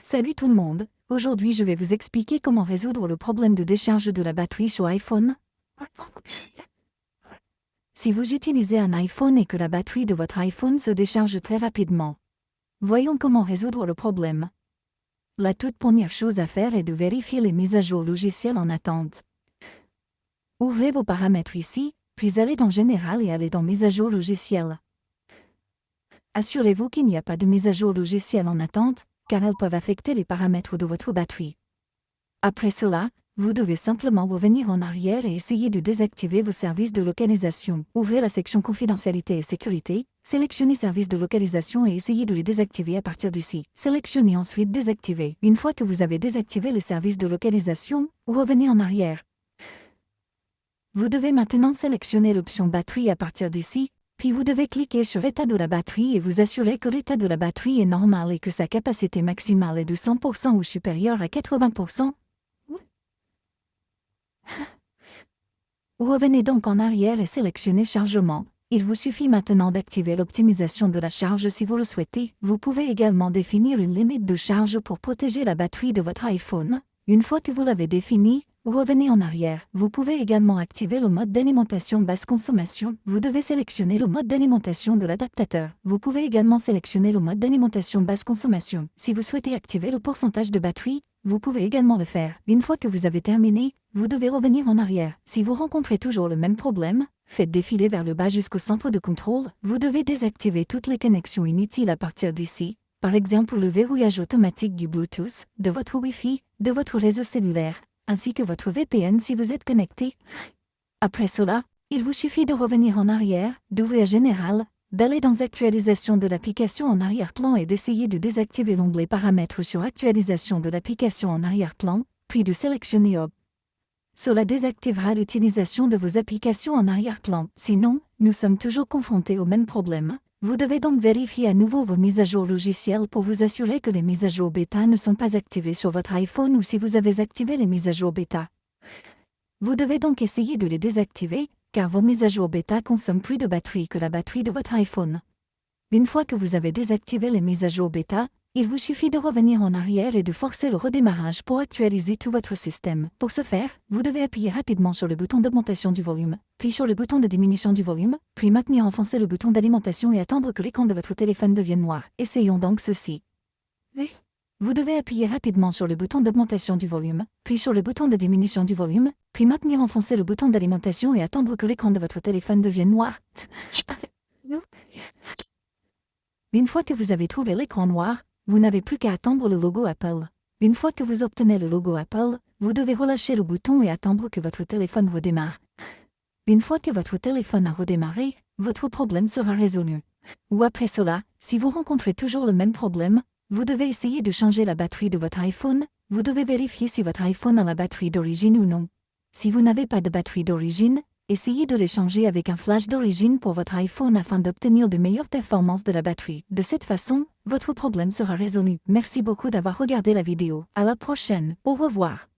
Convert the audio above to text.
Salut tout le monde, aujourd'hui je vais vous expliquer comment résoudre le problème de décharge de la batterie sur iPhone. Si vous utilisez un iPhone et que la batterie de votre iPhone se décharge très rapidement, voyons comment résoudre le problème. La toute première chose à faire est de vérifier les mises à jour logicielles en attente. Ouvrez vos paramètres ici, puis allez dans Général et allez dans Mise à jour logicielle. Assurez-vous qu'il n'y a pas de mise à jour logicielle en attente, car elles peuvent affecter les paramètres de votre batterie. Après cela, vous devez simplement revenir en arrière et essayer de désactiver vos services de localisation. Ouvrez la section Confidentialité et Sécurité, sélectionnez Services de localisation et essayez de les désactiver à partir d'ici. Sélectionnez ensuite Désactiver. Une fois que vous avez désactivé les services de localisation, revenez en arrière. Vous devez maintenant sélectionner l'option Batterie à partir d'ici, puis vous devez cliquer sur État de la batterie et vous assurer que l'état de la batterie est normal et que sa capacité maximale est de 100% ou supérieure à 80%. Revenez donc en arrière et sélectionnez Chargement. Il vous suffit maintenant d'activer l'optimisation de la charge si vous le souhaitez. Vous pouvez également définir une limite de charge pour protéger la batterie de votre iPhone. Une fois que vous l'avez définie, revenez en arrière. Vous pouvez également activer le mode d'alimentation basse consommation. Vous devez sélectionner le mode d'alimentation de l'adaptateur. Vous pouvez également sélectionner le mode d'alimentation basse consommation. Si vous souhaitez activer le pourcentage de batterie, vous pouvez également le faire. Une fois que vous avez terminé, vous devez revenir en arrière. Si vous rencontrez toujours le même problème, faites défiler vers le bas jusqu'au centre de contrôle. Vous devez désactiver toutes les connexions inutiles à partir d'ici. Par exemple le verrouillage automatique du Bluetooth, de votre Wi-Fi, de votre réseau cellulaire, ainsi que votre VPN si vous êtes connecté. Après cela, il vous suffit de revenir en arrière, d'ouvrir Général, d'aller dans Actualisation de l'application en arrière-plan et d'essayer de désactiver l'onglet Paramètres sur Actualisation de l'application en arrière-plan, puis de sélectionner Hop. Cela désactivera l'utilisation de vos applications en arrière-plan. Sinon, nous sommes toujours confrontés au même problème. Vous devez donc vérifier à nouveau vos mises à jour logicielles pour vous assurer que les mises à jour bêta ne sont pas activées sur votre iPhone ou si vous avez activé les mises à jour bêta. Vous devez donc essayer de les désactiver, car vos mises à jour bêta consomment plus de batterie que la batterie de votre iPhone. Une fois que vous avez désactivé les mises à jour bêta, il vous suffit de revenir en arrière et de forcer le redémarrage pour actualiser tout votre système. Pour ce faire, vous devez appuyer rapidement sur le bouton d'augmentation du volume, puis sur le bouton de diminution du volume, puis maintenir enfoncé le bouton d'alimentation et attendre que l'écran de votre téléphone devienne noir. Essayons donc ceci. Vous devez appuyer rapidement sur le bouton d'augmentation du volume, puis sur le bouton de diminution du volume, puis maintenir enfoncé le bouton d'alimentation et attendre que l'écran de votre téléphone devienne noir. Une fois que vous avez trouvé l'écran noir, vous n'avez plus qu'à attendre le logo Apple. Une fois que vous obtenez le logo Apple, vous devez relâcher le bouton et attendre que votre téléphone redémarre. Une fois que votre téléphone a redémarré, votre problème sera résolu. Ou après cela, si vous rencontrez toujours le même problème, vous devez essayer de changer la batterie de votre iPhone. Vous devez vérifier si votre iPhone a la batterie d'origine ou non. Si vous n'avez pas de batterie d'origine, essayez de les changer avec un flash d'origine pour votre iPhone afin d'obtenir de meilleures performances de la batterie. De cette façon, votre problème sera résolu. Merci beaucoup d'avoir regardé la vidéo. À la prochaine. Au revoir.